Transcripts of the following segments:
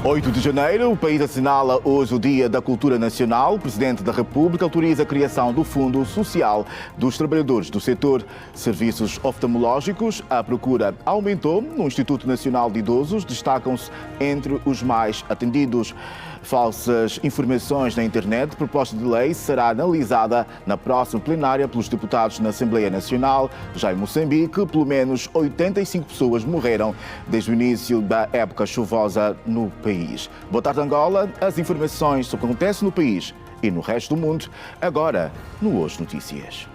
8 de janeiro, o país assinala hoje o Dia da Cultura Nacional. O Presidente da República autoriza a criação do Fundo Social dos Trabalhadores do Setor. Serviços oftalmológicos, a procura aumentou. No Instituto Nacional de Idosos, destacam-se entre os mais atendidos. Falsas informações na internet. Proposta de lei será analisada na próxima plenária pelos deputados na Assembleia Nacional. Já em Moçambique, pelo menos 85 pessoas morreram desde o início da época chuvosa no país. Boa tarde, Angola. As informações sobre o que acontece no país e no resto do mundo, agora no Hoje Notícias.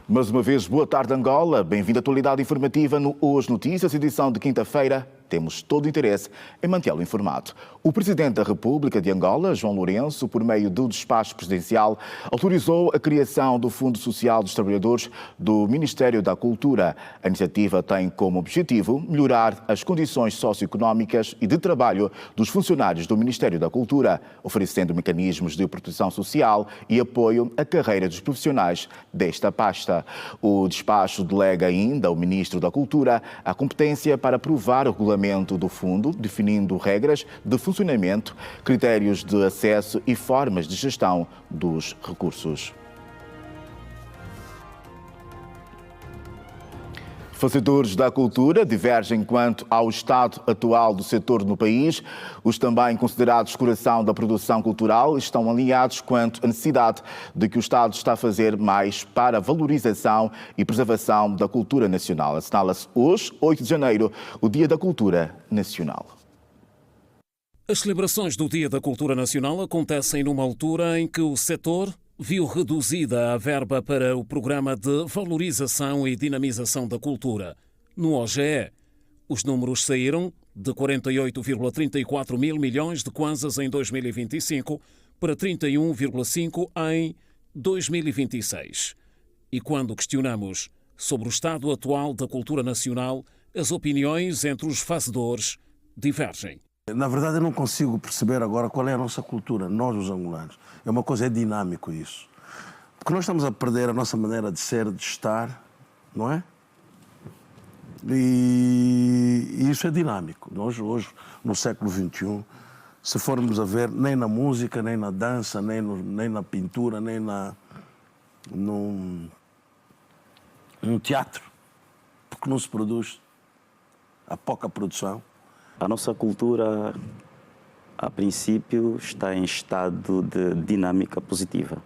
Mais uma vez, boa tarde, Angola. Bem-vindo à atualidade informativa no Hoje Notícias, edição de quinta-feira. Temos todo o interesse em mantê-lo informado. O Presidente da República de Angola, João Lourenço, por meio do despacho presidencial, autorizou a criação do Fundo Social dos Trabalhadores do Ministério da Cultura. A iniciativa tem como objetivo melhorar as condições socioeconómicas e de trabalho dos funcionários do Ministério da Cultura, oferecendo mecanismos de proteção social e apoio à carreira dos profissionais desta pasta. O despacho delega ainda ao Ministro da Cultura a competência para aprovar o regulamento do fundo, definindo regras de funcionamento, critérios de acesso e formas de gestão dos recursos. Fazedores da cultura divergem quanto ao estado atual do setor no país. Os também considerados coração da produção cultural estão alinhados quanto à necessidade de que o Estado está a fazer mais para a valorização e preservação da cultura nacional. Assinala-se hoje, 8 de janeiro, o Dia da Cultura Nacional. As celebrações do Dia da Cultura Nacional acontecem numa altura em que o setor viu reduzida a verba para o Programa de Valorização e Dinamização da Cultura. No OGE, os números saíram de 48,34 mil milhões de kwanzas em 2025 para 31,5 em 2026. E quando questionamos sobre o estado atual da cultura nacional, as opiniões entre os fazedores divergem. Na verdade, eu não consigo perceber agora qual é a nossa cultura, nós os angolanos. É uma coisa, é dinâmico isso. Porque nós estamos a perder a nossa maneira de ser, de estar, não é? E isso é dinâmico. Nós hoje, no século XXI, se formos a ver, nem na música, nem na dança, nem na pintura, nem no teatro, porque não se produz, há pouca produção. A nossa cultura, a princípio, está em estado de dinâmica positiva.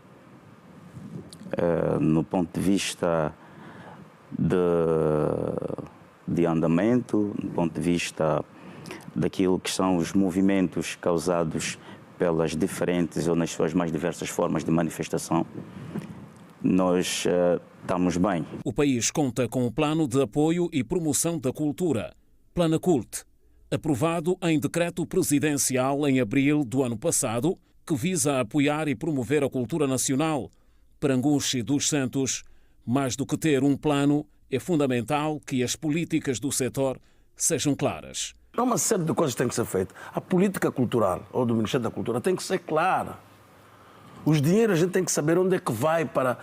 No ponto de vista de andamento, no ponto de vista daquilo que são os movimentos causados pelas diferentes ou nas suas mais diversas formas de manifestação, nós estamos bem. O país conta com o Plano de Apoio e Promoção da Cultura, Planacult, aprovado em decreto presidencial em abril do ano passado, que visa apoiar e promover a cultura nacional. Para Anguchi dos Santos, mais do que ter um plano, é fundamental que as políticas do setor sejam claras. Há uma série de coisas que têm que ser feitas. A política cultural, ou do Ministério da Cultura, tem que ser clara. Os dinheiros, a gente tem que saber onde é que vai para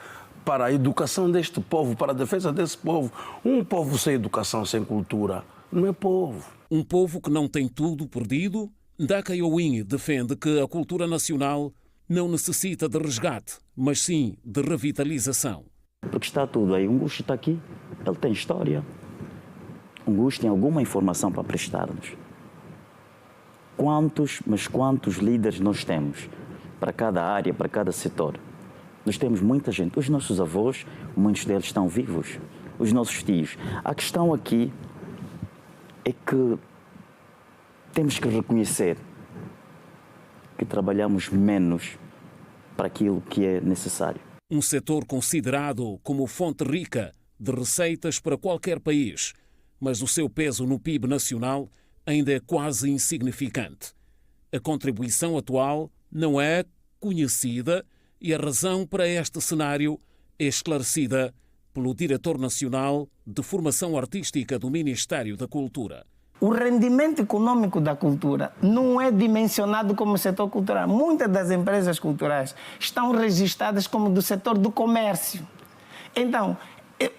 a educação deste povo, para a defesa desse povo. Um povo sem educação, sem cultura, não é povo. Um povo que não tem tudo perdido. Ndaka Yowin defende que a cultura nacional não necessita de resgate, mas sim de revitalização. Porque está tudo aí. Um Anguchi está aqui, ele tem história. Um Anguchi tem alguma informação para prestar-nos. Quantos líderes nós temos para cada área, para cada setor? Nós temos muita gente. Os nossos avós, muitos deles estão vivos. Os nossos tios. A questão aqui é que temos que reconhecer que trabalhamos menos para aquilo que é necessário. Um setor considerado como fonte rica de receitas para qualquer país, mas o seu peso no PIB nacional ainda é quase insignificante. A contribuição atual não é conhecida e a razão para este cenário é esclarecida pelo Diretor Nacional de Formação Artística do Ministério da Cultura. O rendimento econômico da cultura não é dimensionado como setor cultural. Muitas das empresas culturais estão registradas como do setor do comércio. Então,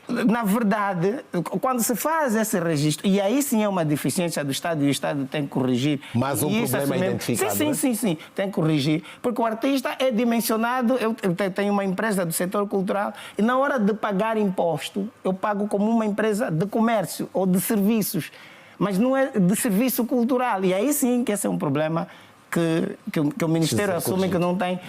na verdade, quando se faz esse registro, e aí sim é uma deficiência do Estado e o Estado tem que corrigir. Mas um problema identificado. Sim, tem que corrigir. Porque o artista é dimensionado, eu tenho uma empresa do setor cultural e na hora de pagar imposto, eu pago como uma empresa de comércio ou de serviços, mas não é de serviço cultural. E aí sim que esse é um problema que o Ministério assume que não tem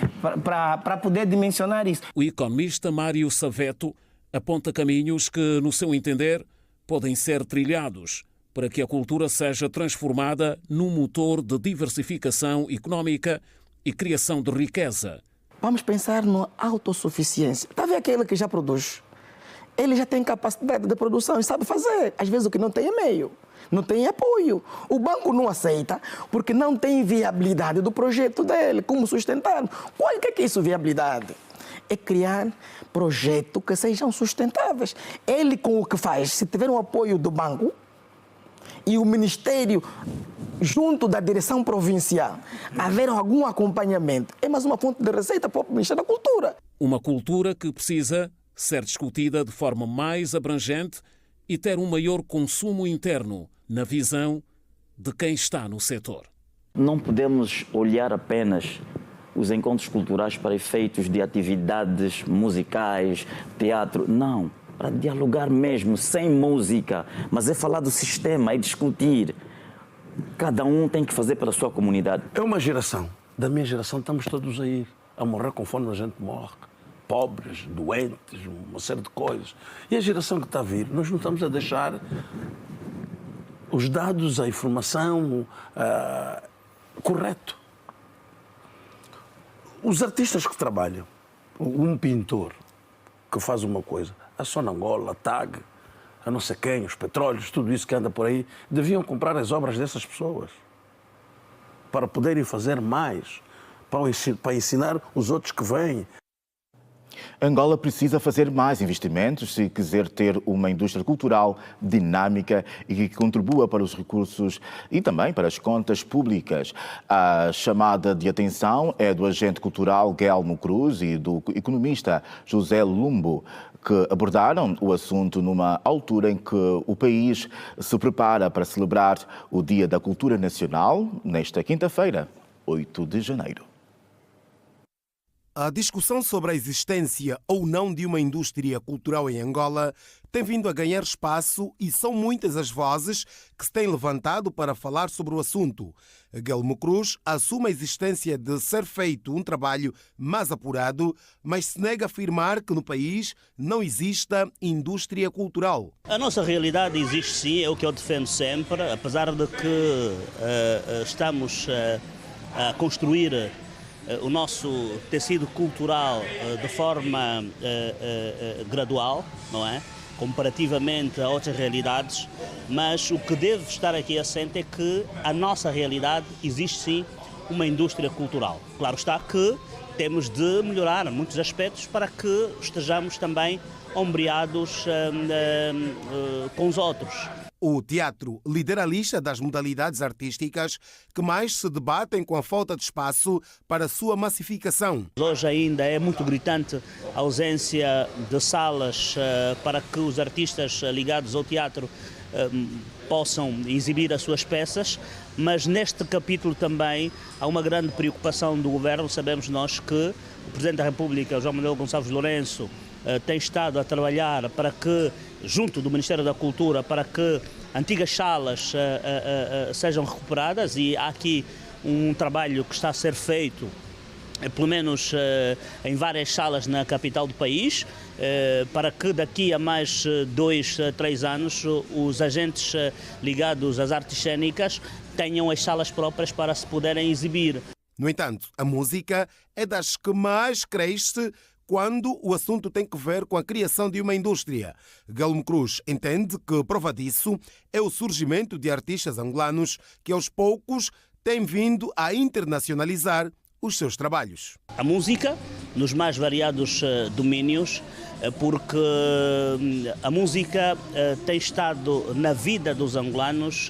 para poder dimensionar isso. O economista Mário Saveto aponta caminhos que, no seu entender, podem ser trilhados para que a cultura seja transformada num motor de diversificação económica e criação de riqueza. Vamos pensar na autossuficiência. Está a ver aquele que já produz? Ele já tem capacidade de produção e sabe fazer. Às vezes o que não tem é meio, não tem apoio. O banco não aceita porque não tem viabilidade do projeto dele, como sustentar. Qual que é isso, viabilidade? É criar projetos que sejam sustentáveis. Ele, com o que faz, se tiver um apoio do banco e o Ministério, junto da direção provincial, haver algum acompanhamento, é mais uma fonte de receita para o Ministério da Cultura. Uma cultura que precisa ser discutida de forma mais abrangente e ter um maior consumo interno, na visão de quem está no setor. Não podemos olhar apenas os encontros culturais para efeitos de atividades musicais, teatro. Não, para dialogar mesmo, sem música. Mas é falar do sistema, é discutir. Cada um tem que fazer pela sua comunidade. É uma geração. Da minha geração estamos todos aí a morrer conforme a gente morre. Pobres, doentes, uma série de coisas. E a geração que está a vir, nós não estamos a deixar os dados, a informação correto. Os artistas que trabalham, um pintor que faz uma coisa, a Sonangola, a TAG, a não sei quem, os petróleos, tudo isso que anda por aí, deviam comprar as obras dessas pessoas para poderem fazer mais, para ensinar os outros que vêm. Angola precisa fazer mais investimentos se quiser ter uma indústria cultural dinâmica e que contribua para os recursos e também para as contas públicas. A chamada de atenção é do agente cultural Guelmo Cruz e do economista José Lumbo, que abordaram o assunto numa altura em que o país se prepara para celebrar o Dia da Cultura Nacional, nesta quinta-feira, 8 de janeiro. A discussão sobre a existência ou não de uma indústria cultural em Angola tem vindo a ganhar espaço e são muitas as vozes que se têm levantado para falar sobre o assunto. Guelmo Cruz assume a existência de ser feito um trabalho mais apurado, mas se nega a afirmar que no país não exista indústria cultural. A nossa realidade existe sim, é o que eu defendo sempre, apesar de que estamos a construir o nosso tecido cultural de forma gradual, não é? Comparativamente a outras realidades, mas o que deve estar aqui assente é que a nossa realidade existe sim uma indústria cultural. Claro está que temos de melhorar muitos aspectos para que estejamos também ombreados com os outros. O teatro lidera a lista das modalidades artísticas que mais se debatem com a falta de espaço para a sua massificação. Hoje ainda é muito gritante a ausência de salas para que os artistas ligados ao teatro possam exibir as suas peças, mas neste capítulo também há uma grande preocupação do Governo. Sabemos nós que o Presidente da República, João Manuel Gonçalves Lourenço, tem estado a trabalhar para que, junto do Ministério da Cultura, para que antigas salas sejam recuperadas, e há aqui um trabalho que está a ser feito, pelo menos em várias salas na capital do país, para que daqui a mais 2, 3 anos os agentes ligados às artes cênicas tenham as salas próprias para se poderem exibir. No entanto, a música é das que mais cresce quando o assunto tem que ver com a criação de uma indústria. Guelmo Cruz entende que prova disso é o surgimento de artistas angolanos que aos poucos têm vindo a internacionalizar os seus trabalhos. A música nos mais variados domínios, porque a música tem estado na vida dos angolanos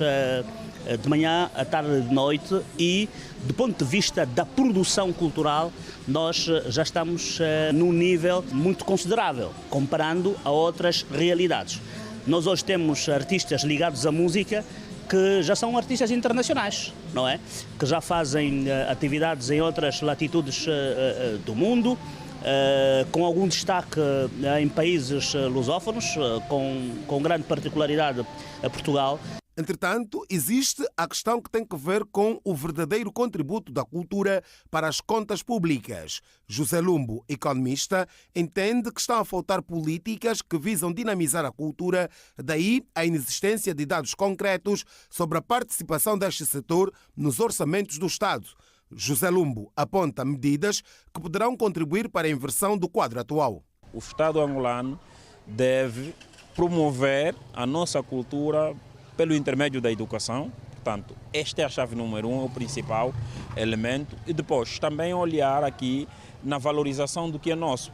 de manhã, à tarde e de noite, e do ponto de vista da produção cultural nós já estamos num nível muito considerável, comparando a outras realidades. Nós hoje temos artistas ligados à música que já são artistas internacionais, não é? Que já fazem atividades em outras latitudes do mundo, com algum destaque em países lusófonos, com grande particularidade a Portugal. Entretanto, existe a questão que tem que ver com o verdadeiro contributo da cultura para as contas públicas. José Lumbo, economista, entende que estão a faltar políticas que visam dinamizar a cultura, daí a inexistência de dados concretos sobre a participação deste setor nos orçamentos do Estado. José Lumbo aponta medidas que poderão contribuir para a inversão do quadro atual. O Estado angolano deve promover a nossa cultura pelo intermédio da educação. Portanto, esta é a chave número 1, o principal elemento. E depois também olhar aqui na valorização do que é nosso.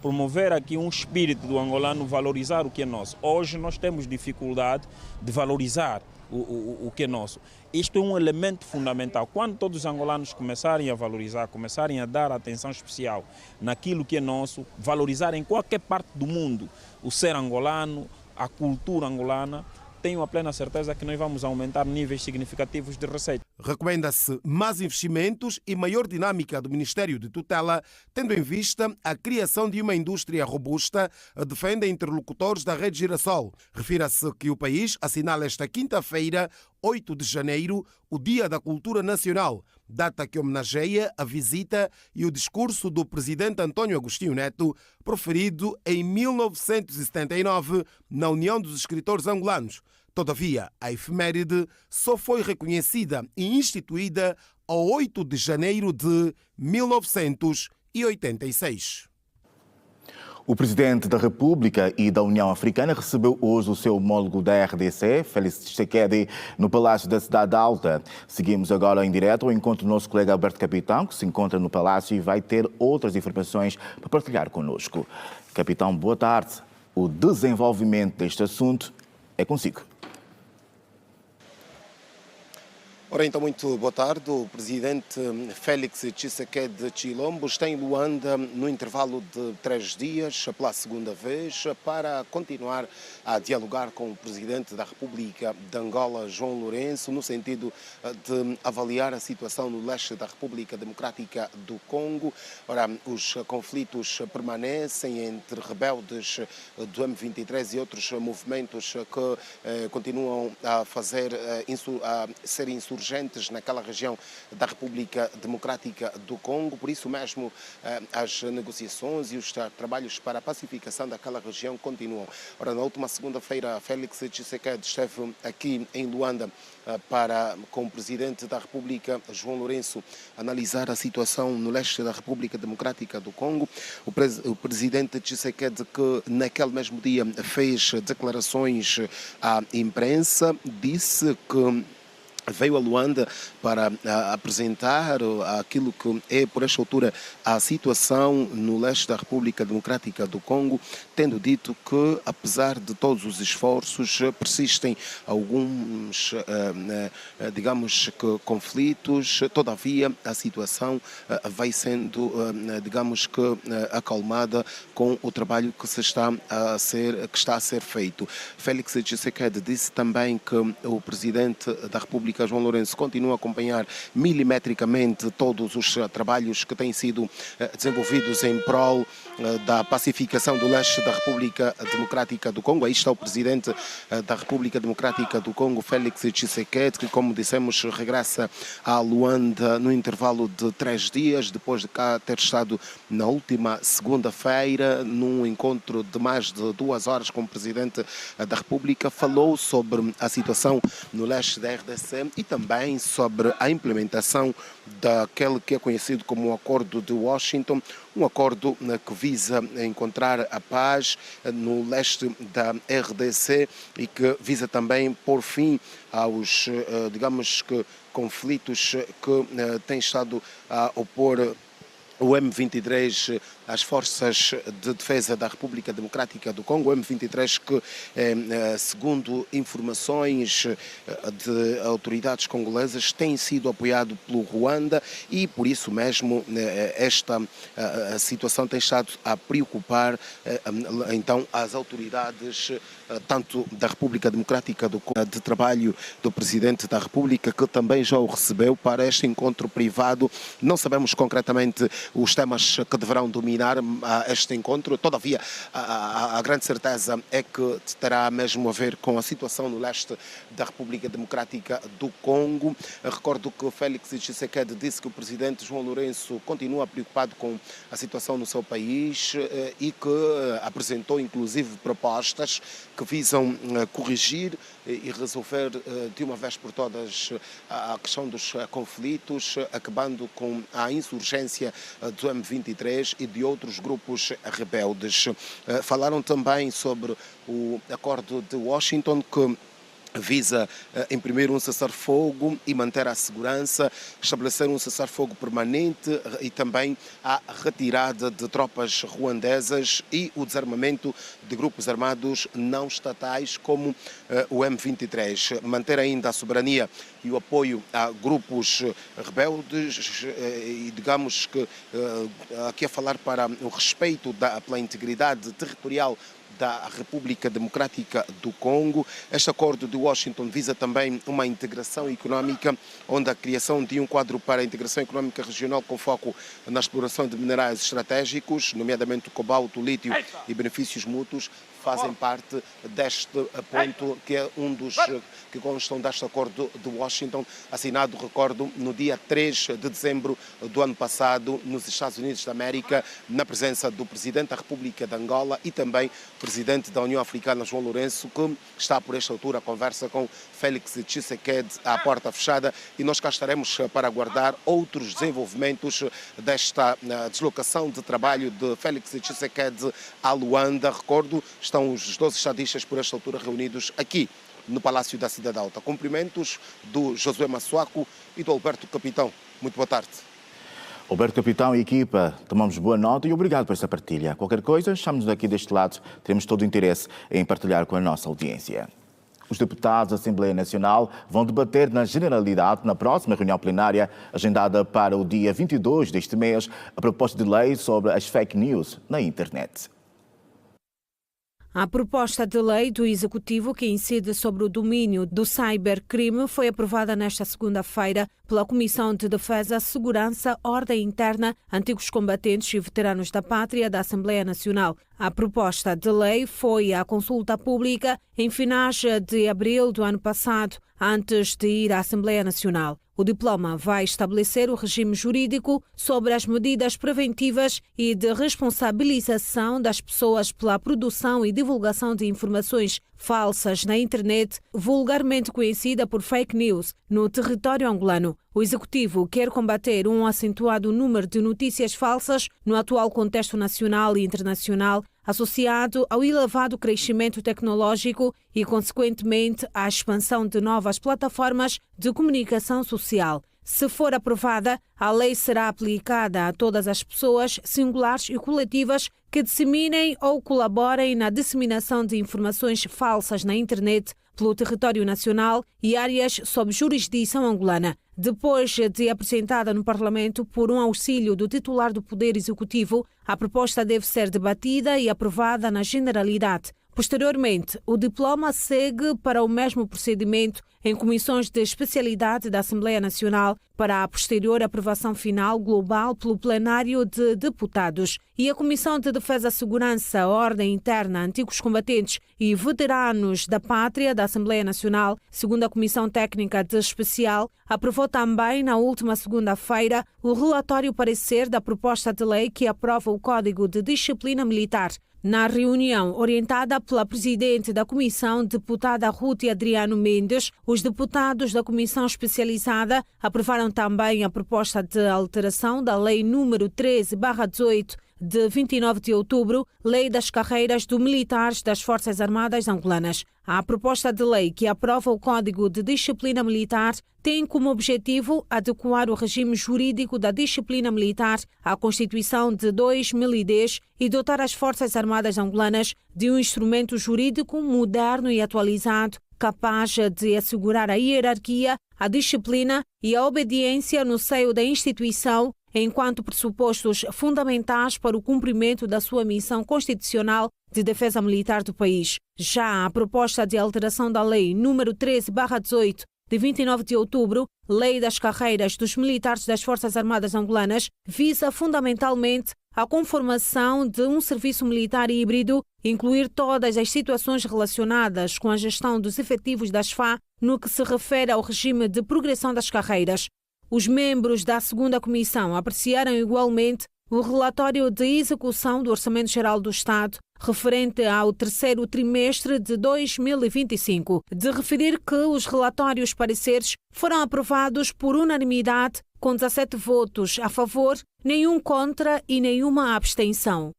Promover aqui um espírito do angolano, valorizar o que é nosso. Hoje nós temos dificuldade de valorizar o que é nosso. Isto é um elemento fundamental. Quando todos os angolanos começarem a valorizar, começarem a dar atenção especial naquilo que é nosso, valorizar em qualquer parte do mundo o ser angolano, a cultura angolana, tenho a plena certeza que nós vamos aumentar níveis significativos de receita. Recomenda-se mais investimentos e maior dinâmica do Ministério de Tutela, tendo em vista a criação de uma indústria robusta, defendem interlocutores da Rede Girassol. Refira-se que o país assinala esta quinta-feira, 8 de janeiro, o Dia da Cultura Nacional, data que homenageia a visita e o discurso do presidente António Agostinho Neto, proferido em 1979 na União dos Escritores Angolanos. Todavia, a efeméride só foi reconhecida e instituída a 8 de janeiro de 1986. O presidente da República e da União Africana recebeu hoje o seu homólogo da RDC, Félix Tshisekedi, no Palácio da Cidade Alta. Seguimos agora em direto ao encontro do nosso colega Alberto Capitão, que se encontra no Palácio e vai ter outras informações para partilhar connosco. Capitão, boa tarde. O desenvolvimento deste assunto é consigo. Ora, então, muito boa tarde. O presidente Félix Tshisekedi Tshilombo está em Luanda no intervalo de 3 dias, pela segunda vez, para continuar a dialogar com o presidente da República de Angola, João Lourenço, no sentido de avaliar a situação no leste da República Democrática do Congo. Ora, os conflitos permanecem entre rebeldes do M23 e outros movimentos que continuam a ser insurgentes naquela região da República Democrática do Congo. Por isso mesmo, as negociações e os trabalhos para a pacificação daquela região continuam. Ora, na última segunda-feira, Félix Tshisekedi esteve aqui em Luanda para, com o presidente da República, João Lourenço, analisar a situação no leste da República Democrática do Congo. O presidente Tshisekedi, que naquele mesmo dia fez declarações à imprensa, disse que veio a Luanda para apresentar aquilo que é, por esta altura, a situação no leste da República Democrática do Congo, tendo dito que, apesar de todos os esforços, persistem alguns, digamos que, conflitos. Todavia, a situação vai sendo, digamos que, acalmada com o trabalho que está a ser feito. Félix Tshisekedi disse também que o presidente da República, João Lourenço, continua a acompanhar milimetricamente todos os trabalhos que têm sido desenvolvidos em prol da pacificação do leste da República Democrática do Congo. Aí está o presidente da República Democrática do Congo, Félix Tshisekedi, que, como dissemos, regressa a Luanda no intervalo de 3 dias, depois de cá ter estado na última segunda-feira num encontro de mais de 2 horas com o presidente da República. Falou sobre a situação no leste da RDC e também sobre a implementação daquele que é conhecido como o Acordo de Washington, um acordo que visa encontrar a paz no leste da RDC e que visa também pôr fim aos, digamos que, conflitos que têm estado a opor o M23 as Forças de Defesa da República Democrática do Congo, M23, que, segundo informações de autoridades congolesas, tem sido apoiado pelo Ruanda e, por isso mesmo, esta situação tem estado a preocupar então as autoridades tanto da República Democrática do Congo, de trabalho do Presidente da República, que também já o recebeu para este encontro privado. Não sabemos concretamente os temas que deverão dominar este encontro, todavia a grande certeza é que terá mesmo a ver com a situação no leste da República Democrática do Congo. Recordo que Félix Tshisekedi disse que o Presidente João Lourenço continua preocupado com a situação no seu país e que apresentou inclusive propostas que visam corrigir e resolver de uma vez por todas a questão dos conflitos, acabando com a insurgência do M23 e de outros grupos rebeldes. Falaram também sobre o acordo de Washington, que visa imprimir um cessar-fogo e manter a segurança, estabelecer um cessar-fogo permanente e também a retirada de tropas ruandesas e o desarmamento de grupos armados não estatais como o M23. Manter ainda a soberania e o apoio a grupos rebeldes e digamos que aqui a falar para o respeito pela integridade territorial da República Democrática do Congo. Este acordo de Washington visa também uma integração económica, onde a criação de um quadro para a integração económica regional com foco na exploração de minerais estratégicos, nomeadamente o cobalto, o lítio e benefícios mútuos, fazem parte deste ponto, que é um dos que constam deste acordo de Washington, assinado, recordo, no dia 3 de dezembro do ano passado, nos Estados Unidos da América, na presença do Presidente da República de Angola e também Presidente da União Africana, João Lourenço, que está por esta altura a conversa com Félix Tshisekedi à porta fechada, e nós cá estaremos para aguardar outros desenvolvimentos desta deslocação de trabalho de Félix Tshisekedi a Luanda. Recordo, estão os 12 estadistas por esta altura reunidos aqui no Palácio da Cidade Alta. Cumprimentos do Josué Massuaco e do Alberto Capitão. Muito boa tarde. Alberto Capitão e equipa, tomamos boa nota e obrigado por esta partilha. Qualquer coisa, estamos aqui deste lado, teremos todo o interesse em partilhar com a nossa audiência. Os deputados da Assembleia Nacional vão debater na Generalidade, na próxima reunião plenária, agendada para o dia 22 deste mês, a proposta de lei sobre as fake news na internet. A proposta de lei do Executivo que incide sobre o domínio do cybercrime foi aprovada nesta segunda-feira pela Comissão de Defesa, Segurança, Ordem Interna, Antigos Combatentes e Veteranos da Pátria da Assembleia Nacional. A proposta de lei foi à consulta pública em finais de abril do ano passado, antes de ir à Assembleia Nacional. O diploma vai estabelecer o regime jurídico sobre as medidas preventivas e de responsabilização das pessoas pela produção e divulgação de informações falsas na internet, vulgarmente conhecida por fake news, no território angolano. O Executivo quer combater um acentuado número de notícias falsas no atual contexto nacional e internacional, associado ao elevado crescimento tecnológico e, consequentemente, à expansão de novas plataformas de comunicação social. Se for aprovada, a lei será aplicada a todas as pessoas, singulares e coletivas, que disseminem ou colaborem na disseminação de informações falsas na internet pelo território nacional e áreas sob jurisdição angolana. Depois de apresentada no Parlamento por um auxílio do titular do Poder Executivo, a proposta deve ser debatida e aprovada na Generalidade. Posteriormente, o diploma segue para o mesmo procedimento em comissões de especialidade da Assembleia Nacional para a posterior aprovação final global pelo plenário de deputados. E a Comissão de Defesa, Segurança, Ordem Interna, Antigos Combatentes e Veteranos da Pátria da Assembleia Nacional, segundo a Comissão Técnica de Especial, aprovou também na última segunda-feira o relatório parecer da proposta de lei que aprova o Código de Disciplina Militar. Na reunião orientada pela Presidente da Comissão, deputada Ruth Adriano Mendes, os deputados da Comissão Especializada aprovaram também a proposta de alteração da Lei número 13/18 de 29 de outubro, Lei das Carreiras dos Militares das Forças Armadas Angolanas. A proposta de lei que aprova o Código de Disciplina Militar tem como objetivo adequar o regime jurídico da disciplina militar à Constituição de 2010 e dotar as Forças Armadas Angolanas de um instrumento jurídico moderno e atualizado, capaz de assegurar a hierarquia, a disciplina e a obediência no seio da instituição, enquanto pressupostos fundamentais para o cumprimento da sua missão constitucional de defesa militar do país. Já a proposta de alteração da Lei nº 13/18, de 29 de outubro, Lei das Carreiras dos Militares das Forças Armadas Angolanas, visa fundamentalmente a conformação de um serviço militar híbrido, incluir todas as situações relacionadas com a gestão dos efetivos das FA no que se refere ao regime de progressão das carreiras. Os membros da segunda comissão apreciaram igualmente o relatório de execução do Orçamento Geral do Estado referente ao terceiro trimestre de 2025, de referir que os relatórios pareceres foram aprovados por unanimidade, com 17 votos a favor, nenhum contra e nenhuma abstenção.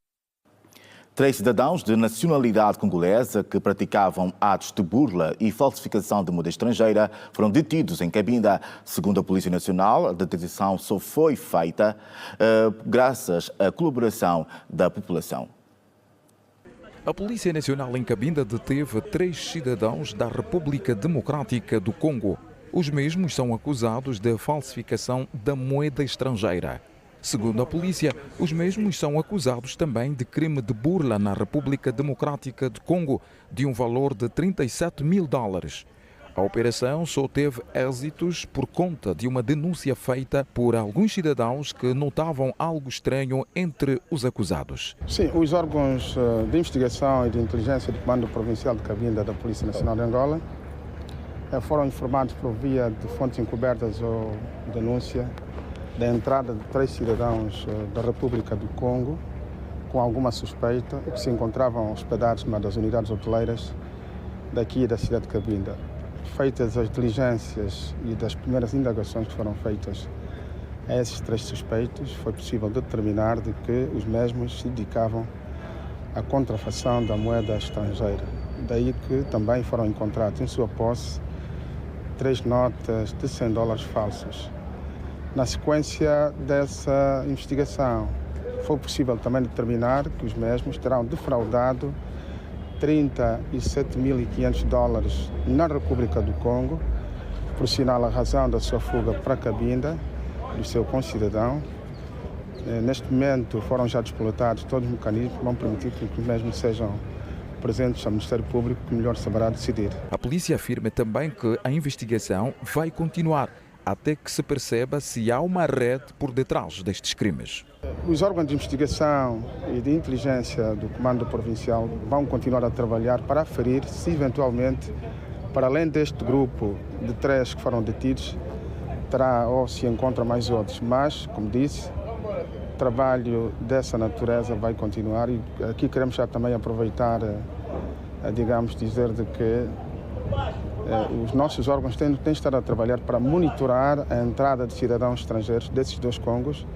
3 cidadãos de nacionalidade congolesa que praticavam atos de burla e falsificação de moeda estrangeira foram detidos em Cabinda. Segundo a Polícia Nacional, a detenção só foi feita graças à colaboração da população. A Polícia Nacional em Cabinda deteve 3 cidadãos da República Democrática do Congo. Os mesmos são acusados de falsificação da moeda estrangeira. Segundo a polícia, os mesmos são acusados também de crime de burla na República Democrática do Congo, de um valor de $37 mil. A operação só teve êxitos por conta de uma denúncia feita por alguns cidadãos que notavam algo estranho entre os acusados. Sim, os órgãos de investigação e de inteligência do Comando Provincial de Cabinda da Polícia Nacional de Angola foram informados por via de fontes encobertas ou denúncia da entrada de 3 cidadãos da República do Congo com alguma suspeita que se encontravam hospedados numa das unidades hoteleiras daqui da cidade de Cabinda. Feitas as diligências e das primeiras indagações que foram feitas a esses 3 suspeitos, foi possível determinar de que os mesmos se dedicavam à contrafação da moeda estrangeira. Daí que também foram encontrados em sua posse 3 notas de $100 falsas. Na sequência dessa investigação, foi possível também determinar que os mesmos terão defraudado $37.500 na República do Congo, por sinal a razão da sua fuga para Cabinda, do seu concidadão. Neste momento foram já despoletados todos os mecanismos que vão permitir que os mesmos sejam presentes ao Ministério Público, que melhor saberá decidir. A polícia afirma também que a investigação vai continuar até que se perceba se há uma rede por detrás destes crimes. Os órgãos de investigação e de inteligência do Comando Provincial vão continuar a trabalhar para aferir se eventualmente, para além deste grupo de 3 que foram detidos, terá ou se encontra mais outros. Mas, como disse, o trabalho dessa natureza vai continuar e aqui queremos já também aproveitar, digamos, dizer de que os nossos órgãos têm estado a trabalhar para monitorar a entrada de cidadãos estrangeiros desses 2 Congos,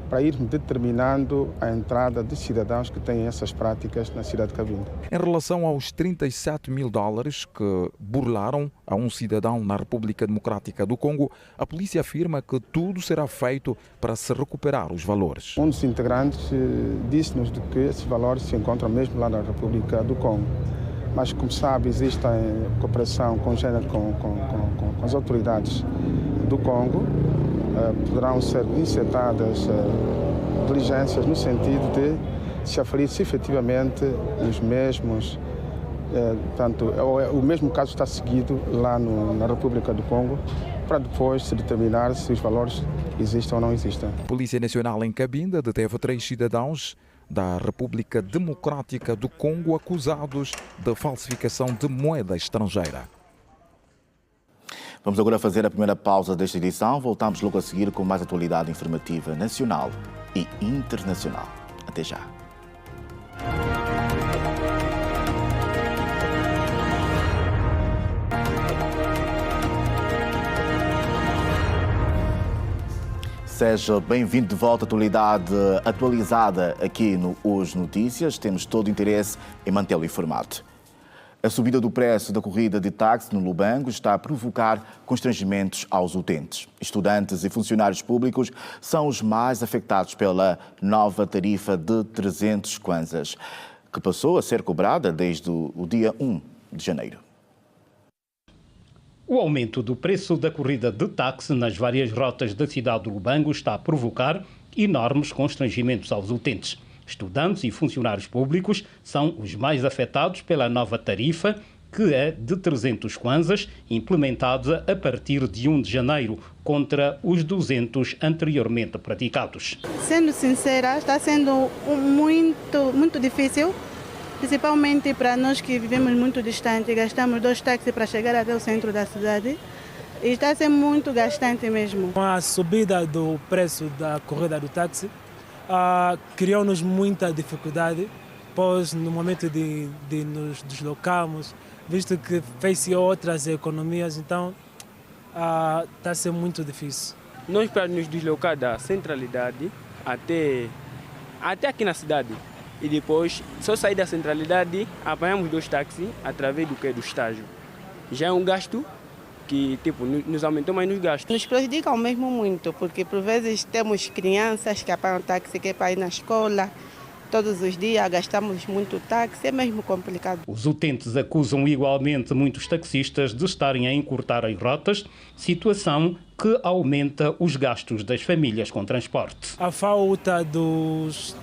para ir determinando a entrada de cidadãos que têm essas práticas na cidade de Cabinda. Em relação aos $37 mil que burlaram a um cidadão na República Democrática do Congo, a polícia afirma que tudo será feito para se recuperar os valores. Um dos integrantes disse-nos de que esses valores se encontram mesmo lá na República do Congo. Mas, como sabe, existe cooperação conjunta com as autoridades do Congo. Poderão ser incitadas diligências no sentido de se aferir se efetivamente os mesmos, o mesmo caso está seguido lá na República do Congo, para depois se determinar se os valores existem ou não existem. A Polícia Nacional em Cabinda deteve 3 cidadãos da República Democrática do Congo acusados de falsificação de moeda estrangeira. Vamos agora fazer a primeira pausa desta edição. Voltamos logo a seguir com mais atualidade informativa nacional e internacional. Até já. Seja bem-vindo de volta à atualidade atualizada aqui no Hoje Notícias. Temos todo o interesse em mantê-lo informado. A subida do preço da corrida de táxi no Lubango está a provocar constrangimentos aos utentes. Estudantes e funcionários públicos são os mais afetados pela nova tarifa de 300 kwanzas, que passou a ser cobrada desde o dia 1 de janeiro. O aumento do preço da corrida de táxi nas várias rotas da cidade do Lubango está a provocar enormes constrangimentos aos utentes. Estudantes e funcionários públicos são os mais afetados pela nova tarifa, que é de 300 kwanzas, implementada a partir de 1 de janeiro, contra os 200 anteriormente praticados. Sendo sincera, está sendo muito difícil, principalmente para nós que vivemos muito distante, gastamos 2 táxis para chegar até o centro da cidade. E está sendo muito gastante mesmo. Com a subida do preço da corrida do táxi, criou-nos muita dificuldade, pois no momento de nos deslocarmos, visto que fez outras economias, então está sendo muito difícil. Nós, para nos deslocar da centralidade até aqui na cidade, e depois, só sair da centralidade, apanhamos 2 táxis através do estágio. Já é um gasto que nos aumentou mais nos gastos. Nos prejudicam mesmo muito, porque por vezes temos crianças que apanham táxi que é para ir na escola. Todos os dias gastamos muito táxi, é mesmo complicado. Os utentes acusam igualmente muitos taxistas de estarem a encurtar as rotas, situação que aumenta os gastos das famílias com transporte. A falta dos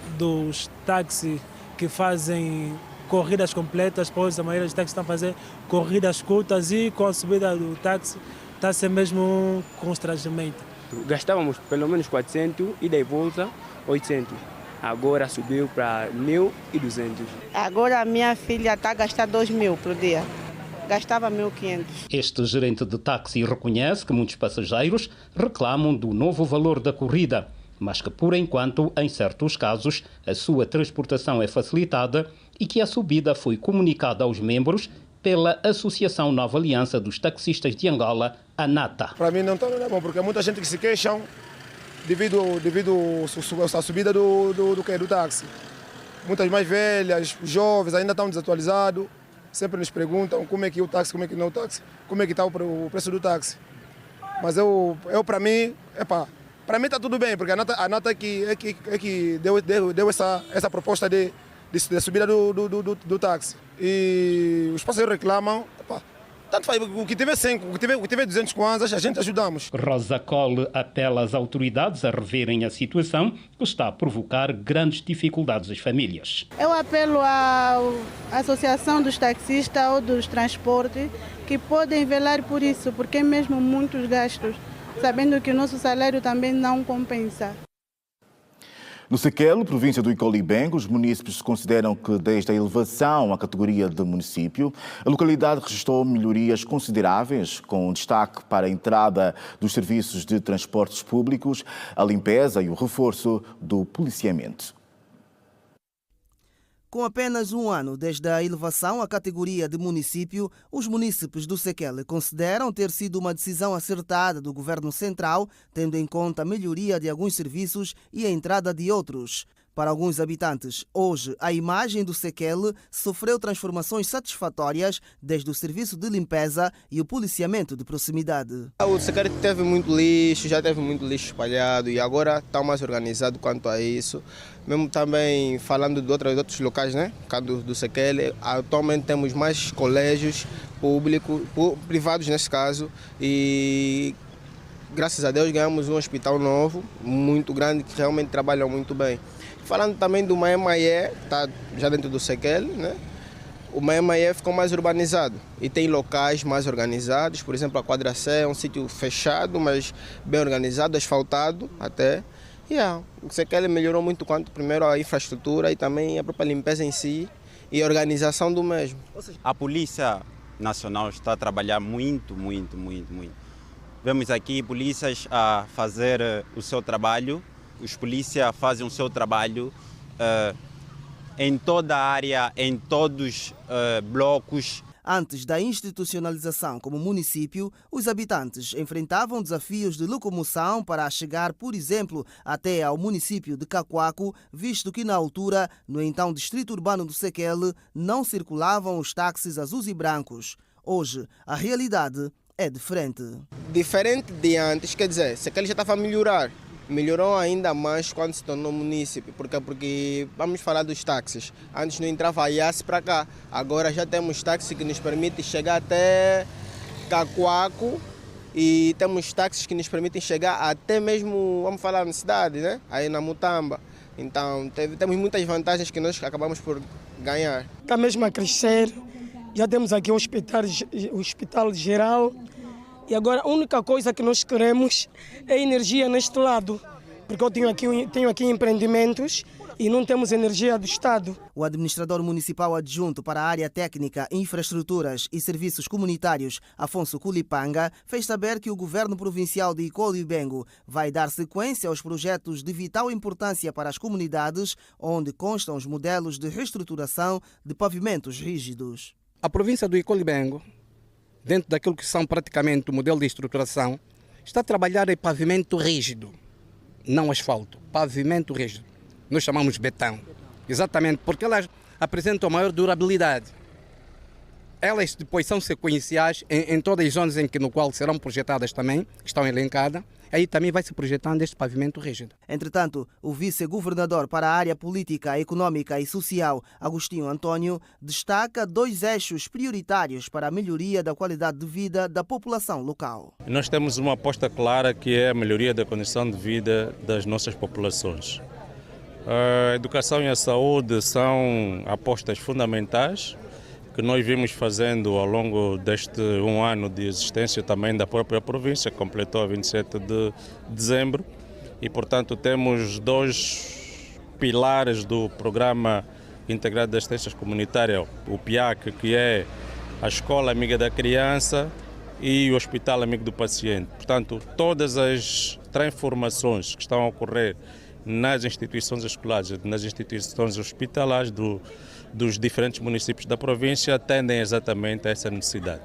táxis que fazem corridas completas, pois a maioria dos táxis estão a fazer corridas curtas e com a subida do táxi está a ser mesmo um constrangimento. Gastávamos pelo menos 400 e daí volta 800. Agora subiu para 1.200. Agora a minha filha está a gastar 2.000 por dia. Gastava 1.500. Este gerente de táxi reconhece que muitos passageiros reclamam do novo valor da corrida, mas que, por enquanto, em certos casos, a sua transportação é facilitada e que a subida foi comunicada aos membros pela Associação Nova Aliança dos Taxistas de Angola, ANATA. Para mim não está bom, porque há muita gente que se queixam devido à subida do táxi. Muitas mais velhas, os jovens ainda estão desatualizados, sempre nos perguntam como é que é o táxi, como é que não é o táxi, como é que está o preço do táxi. Mas para mim, para mim está tudo bem, porque a ANATA é que deu essa proposta de subida do táxi. E os passageiros reclamam, tanto faz, o que tiver 100, o que tiver 200 kwanzas, a gente ajudamos. Rosa Cole apela às autoridades a reverem a situação que está a provocar grandes dificuldades às famílias. Eu apelo à Associação dos Taxistas ou dos Transportes que podem velar por isso, porque é mesmo muitos gastos, sabendo que o nosso salário também não compensa. No Sequelo, província do Icolibengo, os munícipes consideram que, desde a elevação à categoria de município, a localidade registrou melhorias consideráveis, com destaque para a entrada dos serviços de transportes públicos, a limpeza e o reforço do policiamento. Com apenas um ano desde a elevação à categoria de município, os munícipes do Sequele consideram ter sido uma decisão acertada do Governo Central, tendo em conta a melhoria de alguns serviços e a entrada de outros. Para alguns habitantes, hoje, a imagem do Sequele sofreu transformações satisfatórias desde o serviço de limpeza e o policiamento de proximidade. O Sequele teve muito lixo, já teve muito lixo espalhado e agora está mais organizado quanto a isso. Mesmo também falando de outros locais, né? Do Sequele, atualmente temos mais colégios públicos, privados nesse caso, e graças a Deus ganhamos um hospital novo, muito grande, que realmente trabalha muito bem. Falando também do Maemaie, está já dentro do Sequele, né? O Maemaie ficou mais urbanizado e tem locais mais organizados, por exemplo, a Quadra C é um sítio fechado, mas bem organizado, asfaltado até. O Sequele melhorou muito quanto, primeiro, a infraestrutura e também a própria limpeza em si e a organização do mesmo. A Polícia Nacional está a trabalhar muito. Vemos aqui polícias a fazer o seu trabalho. Os polícias fazem o seu trabalho em toda a área, em todos os blocos. Antes da institucionalização como município, os habitantes enfrentavam desafios de locomoção para chegar, por exemplo, até ao município de Cacoaco, visto que na altura, no então distrito urbano do Sequele, não circulavam os táxis azuis e brancos. Hoje, a realidade é diferente. Diferente de antes, quer dizer, Sequele já estava a melhorar. Melhorou ainda mais quando se tornou município, porque vamos falar dos táxis. Antes não entrava a IAS para cá, agora já temos táxi que nos permite chegar até Cacoaco e temos táxis que nos permitem chegar até mesmo, vamos falar na cidade, né? Aí na Mutamba. Então temos muitas vantagens que nós acabamos por ganhar. Está mesmo a crescer, já temos aqui o hospital geral. E agora a única coisa que nós queremos é energia neste lado, porque eu tenho aqui empreendimentos e não temos energia do Estado. O administrador municipal adjunto para a área técnica, infraestruturas e serviços comunitários, Afonso Kulipanga, fez saber que o governo provincial de Icolibengo vai dar sequência aos projetos de vital importância para as comunidades, onde constam os modelos de reestruturação de pavimentos rígidos. A província do Icolibengo, dentro daquilo que são praticamente o modelo de estruturação, está a trabalhar em pavimento rígido, não asfalto, pavimento rígido. Nós chamamos betão, exatamente porque elas apresentam maior durabilidade. Elas depois são sequenciais em todas as zonas no qual serão projetadas também, que estão elencadas, aí também vai se projetando este pavimento rígido. Entretanto, o vice-governador para a área política, econômica e social, Agostinho Antônio, destaca 2 eixos prioritários para a melhoria da qualidade de vida da população local. Nós temos uma aposta clara que é a melhoria da condição de vida das nossas populações. A educação e a saúde são apostas fundamentais que nós vimos fazendo ao longo deste 1 ano de existência também da própria província, que completou a 27 de dezembro, e portanto temos 2 pilares do Programa Integrado de Assistência Comunitária, o PIAC, que é a Escola Amiga da Criança e o Hospital Amigo do Paciente. Portanto, todas as transformações que estão a ocorrer nas instituições escolares, nas instituições hospitalares dos diferentes municípios da província atendem exatamente a essa necessidade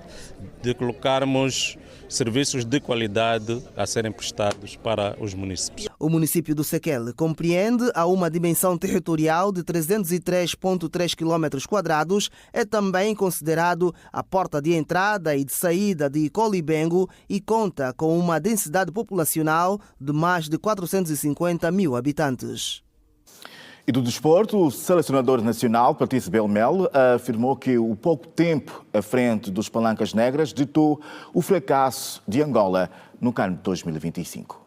de colocarmos serviços de qualidade a serem prestados para os municípios. O município do Sequele compreende a uma dimensão territorial de 303,3 km², é também considerado a porta de entrada e de saída de Icolibengo e conta com uma densidade populacional de mais de 450 mil habitantes. E do desporto, o selecionador nacional, Patrício Belmel, afirmou que o pouco tempo à frente dos Palancas Negras ditou o fracasso de Angola no CAN 2025.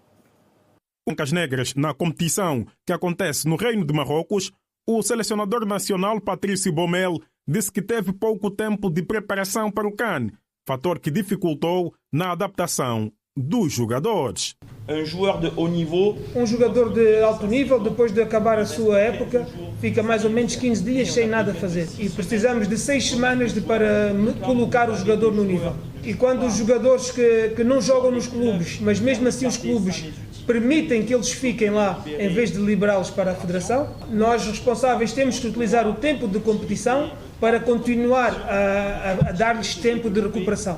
Palancas Negras na competição que acontece no Reino de Marrocos, o selecionador nacional, Patrício Belmel, disse que teve pouco tempo de preparação para o CAN, fator que dificultou na adaptação dos jogadores. Um jogador de alto nível, depois de acabar a sua época, fica mais ou menos 15 dias sem nada fazer. E precisamos de 6 semanas para colocar o jogador no nível. E quando os jogadores que não jogam nos clubes, mas mesmo assim os clubes permitem que eles fiquem lá em vez de liberá-los para a federação, nós responsáveis temos que utilizar o tempo de competição para continuar a dar-lhes tempo de recuperação.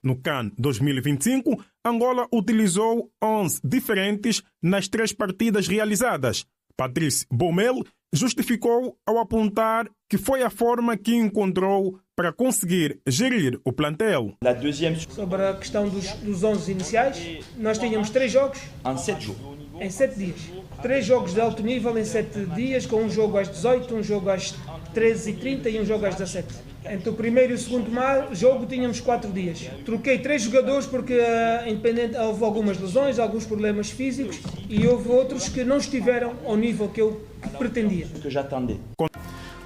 No CAN 2025, Angola utilizou 11 diferentes nas 3 partidas realizadas. Patrício Belmel justificou ao apontar que foi a forma que encontrou para conseguir gerir o plantel. Sobre a questão dos 11 iniciais, nós tínhamos 3 jogos em 7 dias. 3 jogos de alto nível em 7 dias, com um jogo às 18, um jogo às 13h30 e um jogo às 17h. Entre o primeiro e o segundo jogo tínhamos 4 dias. Troquei 3 jogadores porque, independente, houve algumas lesões, alguns problemas físicos e houve outros que não estiveram ao nível que eu pretendia.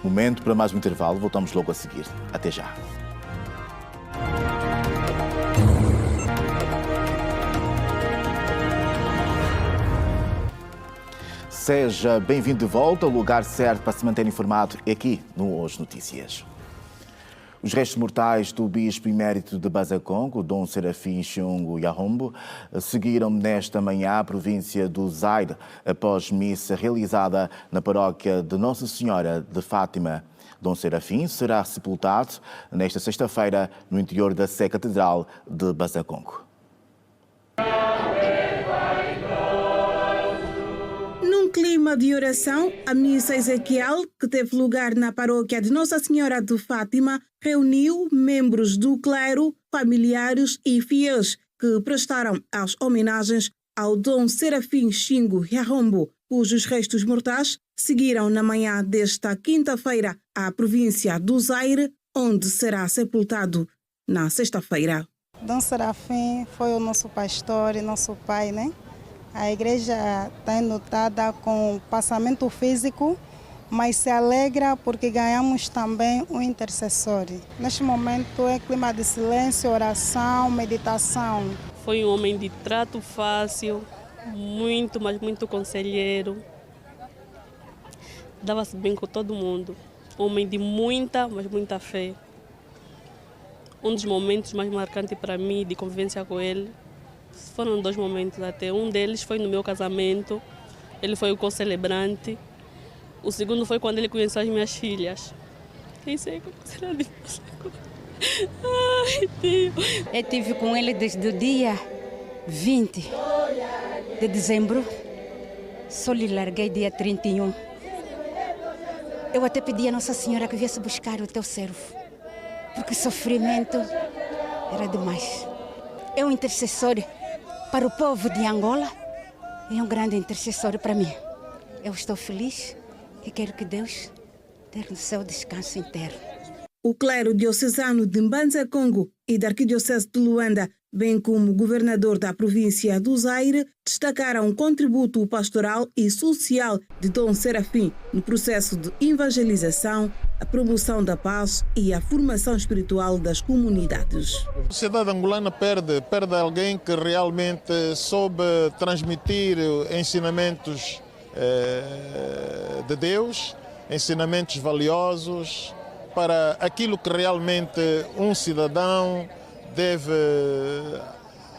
Momento para mais um intervalo, voltamos logo a seguir. Até já. Seja bem-vindo de volta ao lugar certo para se manter informado aqui no Hoje Notícias. Os restos mortais do bispo emérito de Bazacongo, Dom Serafim Xungo Yahombo, seguiram nesta manhã à província do Zaire, após missa realizada na paróquia de Nossa Senhora de Fátima. Dom Serafim será sepultado nesta sexta-feira no interior da Sé Catedral de Bazacongo. Num clima de oração, a missa Ezequiel, que teve lugar na paróquia de Nossa Senhora de Fátima, reuniu membros do clero, familiares e fiéis que prestaram as homenagens ao Dom Serafim Xingo Yahombo, cujos restos mortais seguiram na manhã desta quinta-feira à província do Zaire, onde será sepultado na sexta-feira. Dom Serafim foi o nosso pastor e nosso pai, né? A igreja está enlutada com passamento físico, mas se alegra porque ganhamos também um intercessor. Neste momento é clima de silêncio, oração, meditação. Foi um homem de trato fácil, muito, mas muito conselheiro. Dava-se bem com todo mundo. Homem de muita, mas muita fé. Um dos momentos mais marcantes para mim de convivência com ele foram 2 momentos até. Um deles foi no meu casamento, ele foi o concelebrante. O segundo foi quando ele conheceu as minhas filhas. Nem sei como será de você. Ai, Deus. Eu estive com ele desde o dia 20 de dezembro. Só lhe larguei dia 31. Eu até pedi a Nossa Senhora que viesse buscar o teu servo, porque o sofrimento era demais. É um intercessor para o povo de Angola, é um grande intercessor para mim. Eu estou feliz e quero que Deus dê no seu descanso inteiro. O clero diocesano de Mbanza-Congo e da Arquidiocese de Luanda, bem como o governador da província do Zaire, destacaram o contributo pastoral e social de Dom Serafim no processo de evangelização, a promoção da paz e a formação espiritual das comunidades. A sociedade angolana perde alguém que realmente soube transmitir ensinamentos de Deus, ensinamentos valiosos para aquilo que realmente um cidadão deve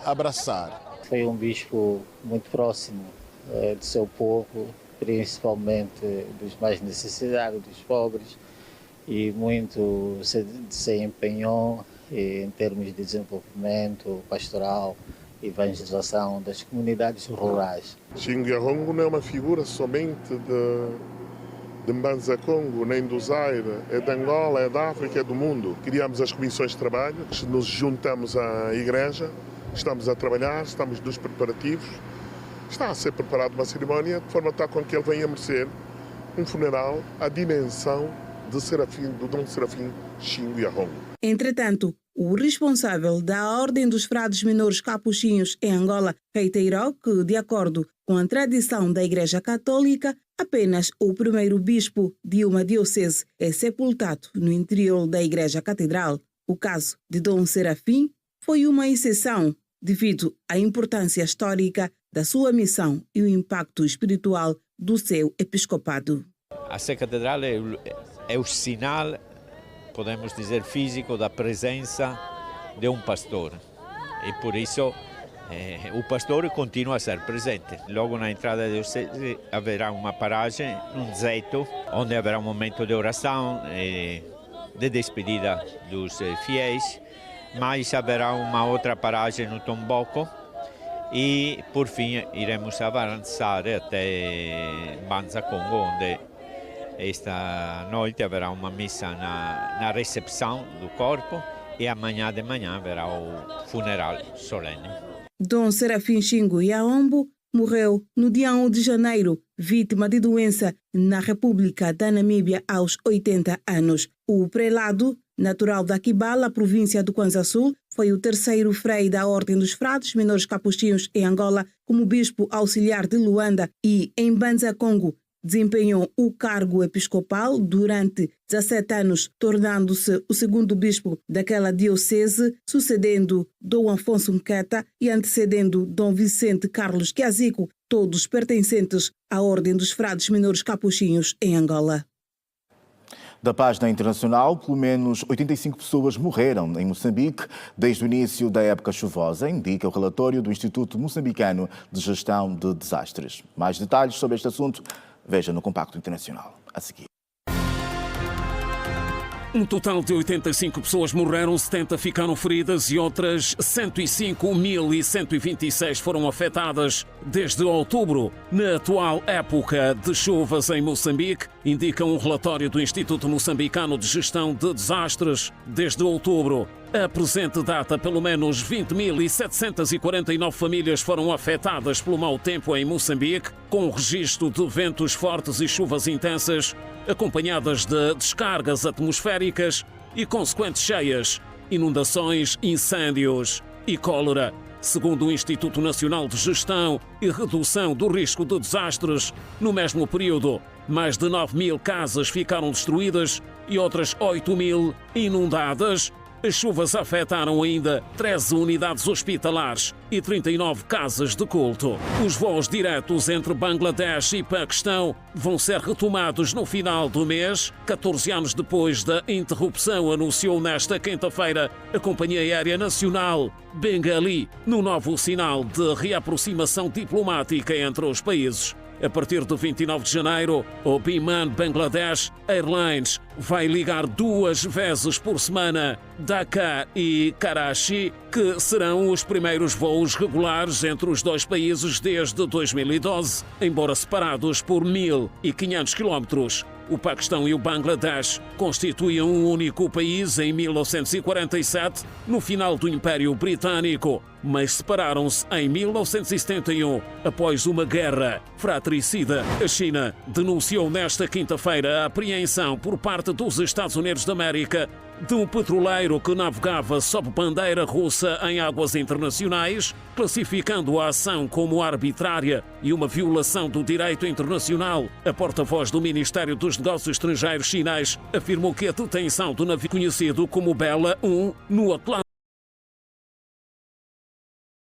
abraçar. Foi um bispo muito próximo do seu povo, principalmente dos mais necessitados, dos pobres, e muito se empenhou em termos de desenvolvimento pastoral e evangelização das comunidades rurais. Xingo Yahombo não é uma figura somente de Mbanza-Congo, nem do Zaire, é de Angola, é da África, é do mundo. Criamos as comissões de trabalho, nos juntamos à igreja, estamos a trabalhar, estamos nos preparativos. Está a ser preparada uma cerimónia de forma tal com que ele venha merecer um funeral à dimensão do Dom Serafim Xingo Yahombo. Entretanto, o responsável da Ordem dos Frades Menores Capuchinhos em Angola reiterou que, de acordo com a tradição da Igreja Católica, apenas o primeiro bispo de uma diocese é sepultado no interior da Igreja Catedral. O caso de Dom Serafim foi uma exceção devido à importância histórica da sua missão e o impacto espiritual do seu episcopado. A Sé Catedral é o sinal, podemos dizer, físico da presença de um pastor. E por isso o pastor continua a ser presente. Logo na entrada da diocese haverá uma paragem, um deserto, onde haverá um momento de oração e de despedida dos fiéis, mas haverá uma outra paragem no Tomboco e, por fim, iremos avançar até Mbanza-Congo, onde esta noite haverá uma missa na recepção do corpo e amanhã de manhã haverá o funeral solene. Dom Serafim Xingo Yahombo morreu no dia 1 de janeiro, vítima de doença na República da Namíbia aos 80 anos. O prelado, natural da Kibala, província do Kwanza Sul, foi o terceiro frei da Ordem dos Frades Menores Capuchinhos em Angola, como bispo auxiliar de Luanda e em Mbanza-Congo. Desempenhou o cargo episcopal durante 17 anos, tornando-se o segundo bispo daquela diocese, sucedendo Dom Afonso Nkata e antecedendo Dom Vicente Carlos Quiazico, todos pertencentes à Ordem dos Frades Menores Capuchinhos em Angola. Da página internacional, pelo menos 85 pessoas morreram em Moçambique desde o início da época chuvosa, indica o relatório do Instituto Moçambicano de Gestão de Desastres. Mais detalhes sobre este assunto, veja no Compacto Internacional a seguir. Um total de 85 pessoas morreram, 70 ficaram feridas e outras 105.126 foram afetadas desde outubro. Na atual época de chuvas em Moçambique, indica um relatório do Instituto Moçambicano de Gestão de Desastres. Desde outubro, a presente data, pelo menos 20.749 famílias foram afetadas pelo mau tempo em Moçambique, com registro de ventos fortes e chuvas intensas, acompanhadas de descargas atmosféricas e consequentes cheias, inundações, incêndios e cólera. Segundo o Instituto Nacional de Gestão e Redução do Risco de Desastres, no mesmo período, mais de 9.000 casas ficaram destruídas e outras 8.000 inundadas. As chuvas afetaram ainda 13 unidades hospitalares e 39 casas de culto. Os voos diretos entre Bangladesh e Paquistão vão ser retomados no final do mês. 14 anos depois da interrupção, anunciou nesta quinta-feira a Companhia Aérea Nacional Bengali, no novo sinal de reaproximação diplomática entre os países. A partir de 29 de janeiro, o Biman Bangladesh Airlines vai ligar 2 vezes por semana Dhaka e Karachi, que serão os primeiros voos regulares entre os dois países desde 2012, embora separados por 1.500 quilómetros. O Paquistão e o Bangladesh constituíam um único país em 1947, no final do Império Britânico, mas separaram-se em 1971, após uma guerra fratricida. A China denunciou nesta quinta-feira a apreensão por parte dos Estados Unidos da América de um petroleiro que navegava sob bandeira russa em águas internacionais, classificando a ação como arbitrária e uma violação do direito internacional. A porta-voz do Ministério dos Negócios Estrangeiros chinês afirmou que a detenção do navio conhecido como Bella 1 no Atlântico